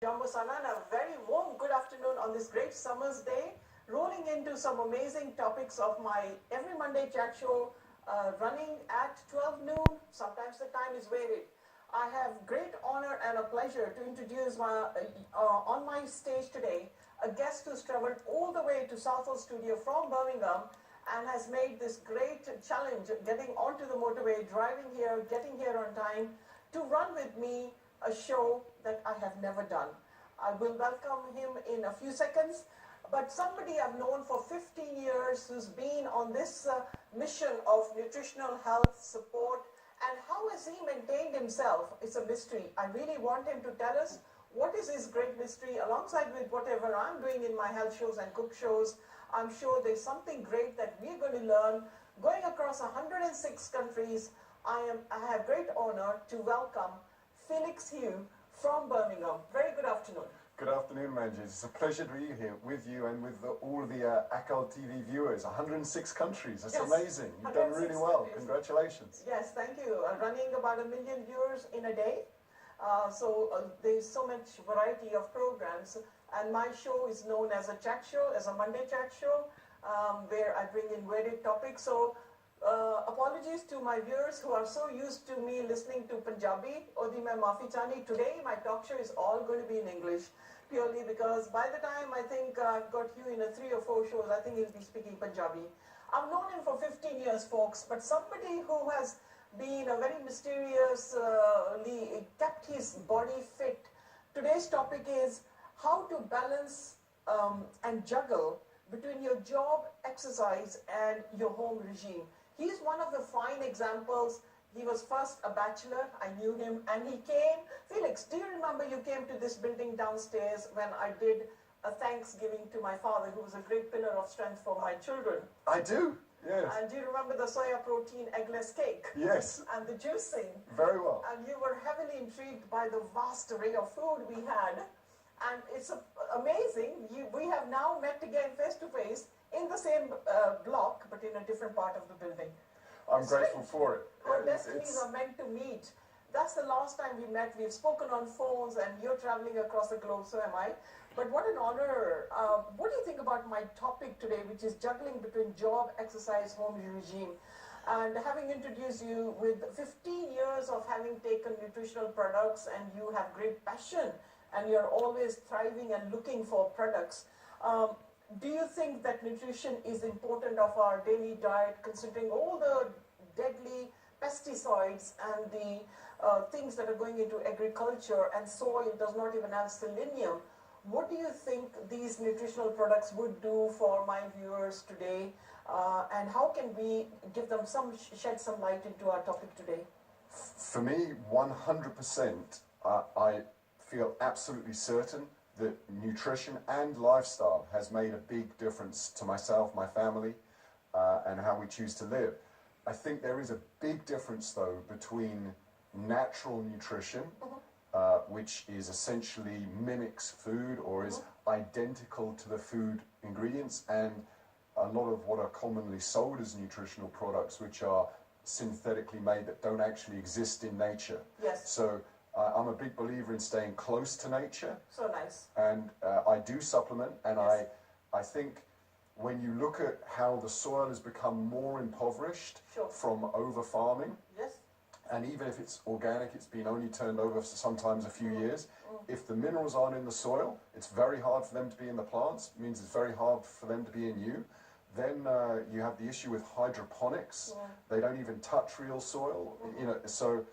Jambu Sana, and a very warm good afternoon on this great summer's day, rolling into some amazing topics of my every Monday chat show, running at 12 noon. Sometimes the time is varied. I have great honor and a pleasure to introduce on my stage today a guest who's traveled all the way to Southall Studio from Birmingham and has made this great challenge getting onto the motorway, driving here, getting here on time to run with me a show that I have never done. I will welcome him in a few seconds, but somebody I've known for 15 years who's been on this mission of nutritional health support, and how has he maintained himself? It's a mystery. I really want him to tell us what is his great mystery alongside with whatever I'm doing in my health shows and cook shows. I'm sure there's something great that we're going to learn. Going across 106 countries, I have great honor to welcome Felix Hugh from Birmingham. Very good afternoon. Good afternoon, Manjit. It's a pleasure to be here with you and with all the ACAL TV viewers. 106 countries. It's amazing. You've done really well. Countries. Congratulations. Yes, thank you. Running about 1 million viewers in a day. There's so much variety of programs. And my show is known as a chat show, as a Monday chat show, where I bring in varied topics. So apologies to my viewers who are so used to me listening to Punjabi. Odi main maafi chahni. Today my talk show is all going to be in English, purely because by the time I think I've got you in 3 or 4 shows, I think he'll be speaking Punjabi. I've known him for 15 years, folks, but somebody who has been a very mysteriously kept his body fit. Today's topic is how to balance and juggle between your job, exercise, and your home regime. He's one of the fine examples. He was first a bachelor, I knew him, and he came. Felix, do you remember you came to this building downstairs when I did a Thanksgiving to my father, who was a great pillar of strength for my children? I do, yes. And do you remember the soya protein eggless cake? Yes. And the juicing? Very well. And you were heavily intrigued by the vast array of food we had. And it's amazing. We have now met again face to face in the same block, but in a different part of the building. I'm grateful for it. Our destinies are meant to meet. That's the last time we met. We've spoken on phones, and you're traveling across the globe, so am I. But what an honor. What do you think about my topic today, which is juggling between job, exercise, home regime? And having introduced you with 15 years of having taken nutritional products, and you have great passion, and you're always thriving and looking for products. Do you think that nutrition is important of our daily diet, considering all the deadly pesticides and the things that are going into agriculture, and soil does not even have selenium? What do you think these nutritional products would do for my viewers today? And how can we give them shed some light into our topic today? For me, 100%, I feel absolutely certain that nutrition and lifestyle has made a big difference to myself, my family, and how we choose to live. I think there is a big difference, though, between natural nutrition, which is essentially mimics food or is identical to the food ingredients, and a lot of what are commonly sold as nutritional products, which are synthetically made that don't actually exist in nature. Yes. So I'm a big believer in staying close to nature. So nice. And I do supplement, and Yes. I think when you look at how the soil has become more impoverished from over farming, Yes. and even if it's organic, it's been only turned over for sometimes a few years. If the minerals aren't in the soil, it's very hard for them to be in the plants. It means it's very hard for them to be in you. Then you have the issue with hydroponics. They don't even touch real soil. You know, so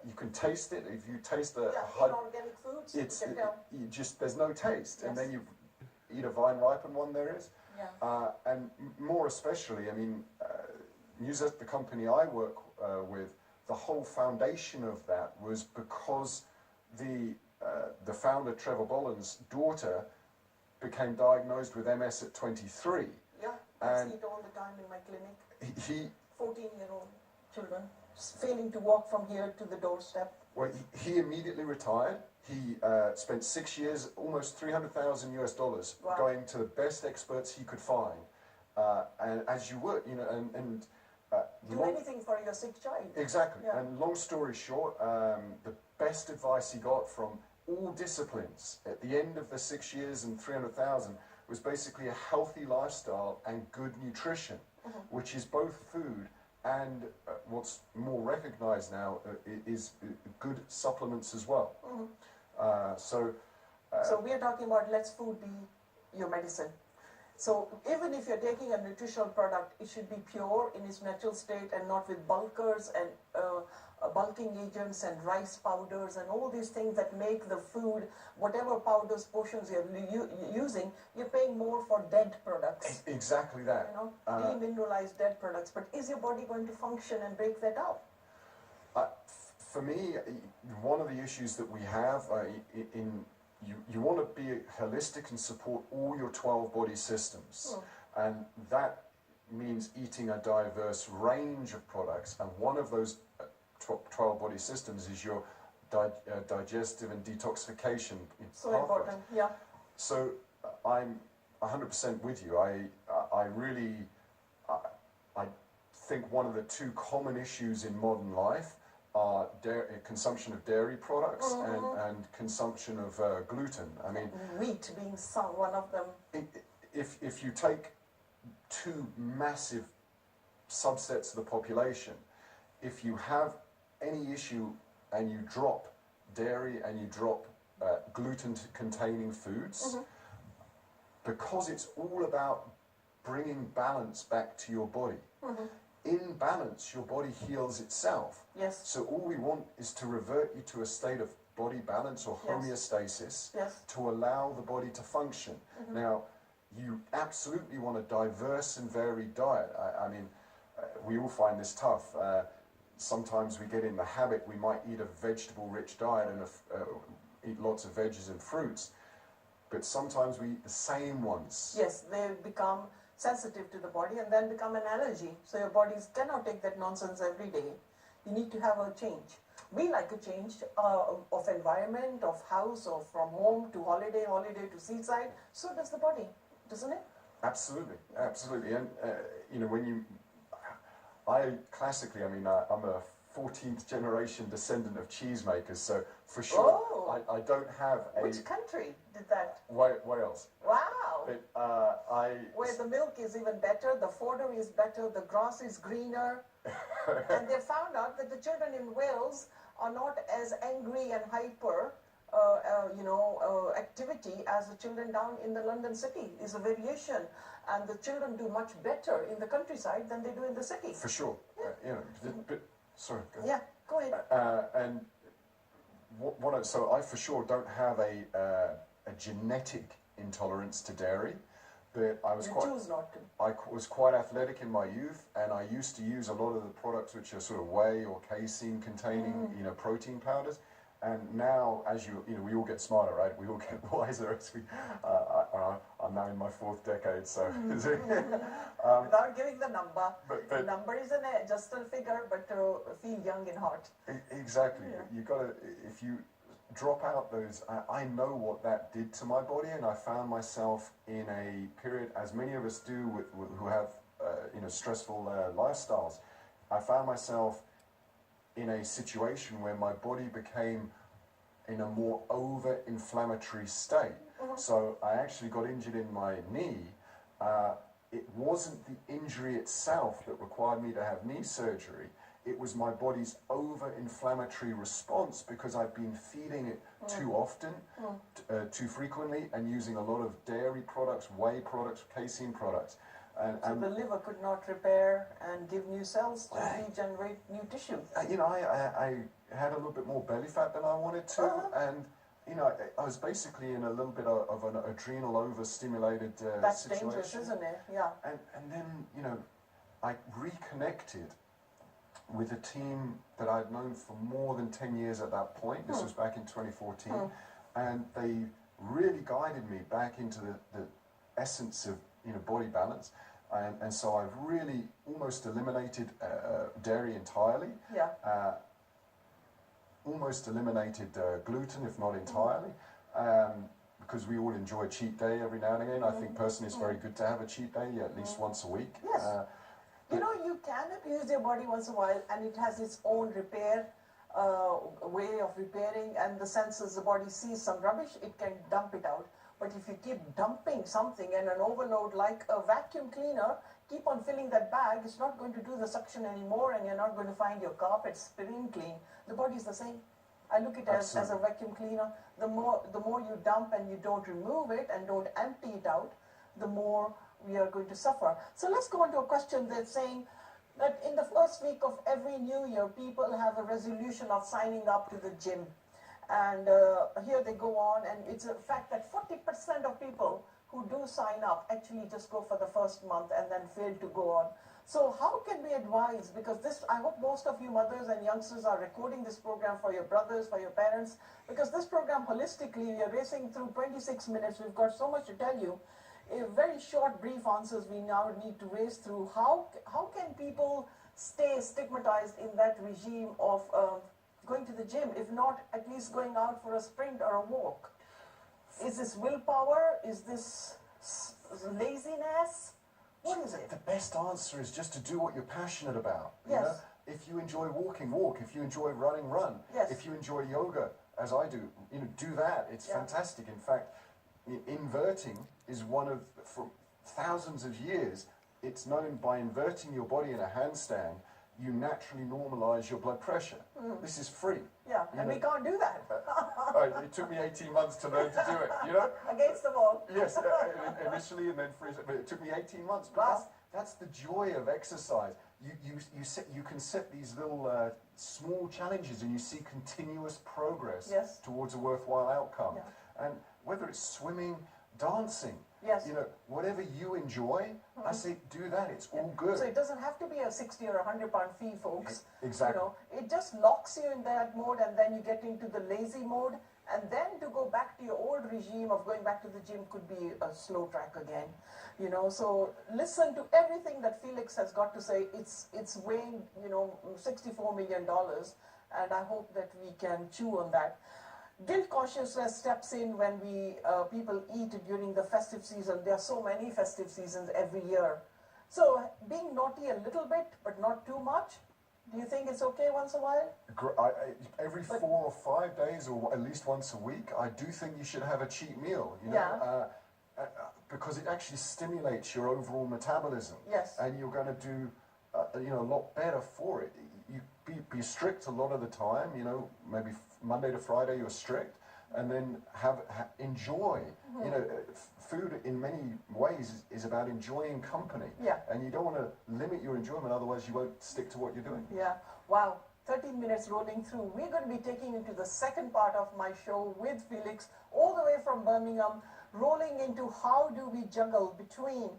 you can taste it. If you taste the inorganic foods, you just there's no taste. Yes. And then you eat a vine ripened one, there is. Yeah. And more especially, I mean, Musette, the company I work with, the whole foundation of that was because the founder, Trevor Bolland's daughter, became diagnosed with MS at 23. Yeah, I see it all the time in my clinic. He 14-year-old children failing to walk from here to the doorstep. Well, he immediately retired. He spent 6 years, almost $300,000 US, going to the best experts he could find. And as you would, you know, and do anything for your sick child. Exactly. Yeah. And long story short, the best advice he got from all disciplines. At the end of the 6 years and 300,000 was basically a healthy lifestyle and good nutrition, which is both food and what's more recognized now is good supplements as well. So we are talking about let's food be your medicine. So even if you're taking a nutritional product, it should be pure in its natural state and not with bulkers and bulking agents and rice powders and all these things that make the food, whatever powders, potions you're using, you're paying more for dead products. Exactly that. You know, demineralized dead products. But is your body going to function and break that up? For me, one of the issues that we have you want to be holistic and support all your 12 body systems. And that means eating a diverse range of products. And one of those 12 body systems is your digestive and detoxification So pathways. important, yeah. So I'm 100% with you. I think one of the two common issues in modern life are consumption of dairy products and consumption of gluten. I mean, wheat being one of them. If you take two massive subsets of the population, if you have any issue and you drop dairy and you drop gluten-containing foods, because it's all about bringing balance back to your body. In balance, your body heals itself. Yes. So all we want is to revert you to a state of body balance or homeostasis to allow the body to function. Now, you absolutely want a diverse and varied diet. I mean, we all find this tough. Sometimes we get in the habit, we might eat a vegetable-rich diet and eat lots of veggies and fruits, but sometimes we eat the same ones. Yes, they become sensitive to the body and then become an allergy. So your bodies cannot take that nonsense every day. You need to have a change. We like a change of environment, of house, or from home to holiday to seaside. So does the body, doesn't it? Absolutely, absolutely. And you know, classically, I mean, I'm a 14th generation descendant of cheesemakers, so for sure, I don't have a... Which country did that? Wales. Wow! But, where the milk is even better, the fodder is better, the grass is greener. And they found out that the children in Wales are not as angry and hyper, activity as the children down in the London city. Is a variation. And the children do much better in the countryside than they do in the city. For sure. But, sorry. Go ahead. Yeah, go ahead. And so I for sure don't have a genetic intolerance to dairy, but I was choose not to. I was quite athletic in my youth, and I used to use a lot of the products which are sort of whey or casein containing, protein powders. And now, as we all get smarter, right? We all get wiser as we. I'm now in my 4th decade, so. Without giving the number, the but number is just a figure, but feel young in heart. Exactly. Yeah. You got to. If you drop out those, I know what that did to my body, and I found myself in a period, as many of us do, who have stressful lifestyles. I found myself in a situation where my body became in a more over-inflammatory state. So I actually got injured in my knee. It wasn't the injury itself that required me to have knee surgery. It was my body's over-inflammatory response because I've been feeding it too often, too frequently, and using a lot of dairy products, whey products, casein products. So the liver could not repair and give new cells to regenerate new tissue. I had a little bit more belly fat than I wanted to, and I was basically in a little bit of an adrenal overstimulated That's situation. dangerous, isn't it? Yeah. And then I reconnected with a team that I'd known for more than 10 years at that point. This was back in 2014, and they really guided me back into the essence of body balance. And so I've really almost eliminated dairy entirely. Yeah. Almost eliminated gluten, if not entirely, because we all enjoy a cheat day every now and again. I think personally it's very good to have a cheat day at least once a week. Yes. You can abuse your body once in a while, and it has its own repair way of repairing, and the senses, the body sees some rubbish, it can dump it out. But if you keep dumping something and an overload like a vacuum cleaner, keep on filling that bag, it's not going to do the suction anymore, and you're not going to find your carpet spinning clean. The body is the same. I look at it as a vacuum cleaner. The more you dump and you don't remove it and don't empty it out, the more we are going to suffer. So let's go on to a question that's saying that in the first week of every new year, people have a resolution of signing up to the gym. And here they go on, and it's a fact that 40% of people who do sign up actually just go for the first month and then fail to go on. So how can we advise, because this, I hope most of you mothers and youngsters are recording this program for your brothers, for your parents, because this program holistically, we are racing through 26 minutes, we've got so much to tell you. Very short, brief answers we now need to race through. How can people stay stigmatized in that regime of going to the gym, if not at least going out for a sprint or a walk? Is this willpower? Is this laziness? What is it? The best answer is just to do what you're passionate about. Yes. You know? If you enjoy walking, walk. If you enjoy running, run. Yes. If you enjoy yoga, as I do, do that. It's fantastic. In fact, inverting is one of, for thousands of years, it's known by inverting your body in a handstand, you naturally normalize your blood pressure. This is free. Yeah, and we can't do that. It took me 18 months to learn to do it, you know? Against the wall. Yes, initially, and then free, but it took me 18 months. But Wow. that's the joy of exercise. You can set these little small challenges, and you see continuous progress towards a worthwhile outcome. Yeah. And whether it's swimming, dancing, Yes. whatever you enjoy, I say do that. It's all good. So it doesn't have to be a 60 or 100-pound fee, folks. Exactly. It just locks you in that mode, and then you get into the lazy mode, and then to go back to your old regime of going back to the gym could be a slow track again. So listen to everything that Felix has got to say. It's weighing, $64 million, and I hope that we can chew on that. Guilt consciousness steps in when people eat during the festive season. There are so many festive seasons every year. So being naughty a little bit, but not too much, do you think it's okay once in a while? Every 4 or 5 days, or at least once a week, I do think you should have a cheat meal. Because it actually stimulates your overall metabolism. Yes. And you're going to do a lot better for it. You be strict a lot of the time, maybe Monday to Friday you're strict, and then enjoy. Food in many ways is about enjoying company. Yeah. And you don't want to limit your enjoyment, otherwise you won't stick to what you're doing. Yeah. Wow. 13 minutes rolling through. We're going to be taking into the second part of my show with Felix, all the way from Birmingham, rolling into how do we juggle between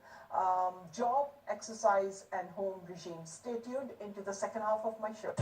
job, exercise, and home regime. Stay tuned into the second half of my show.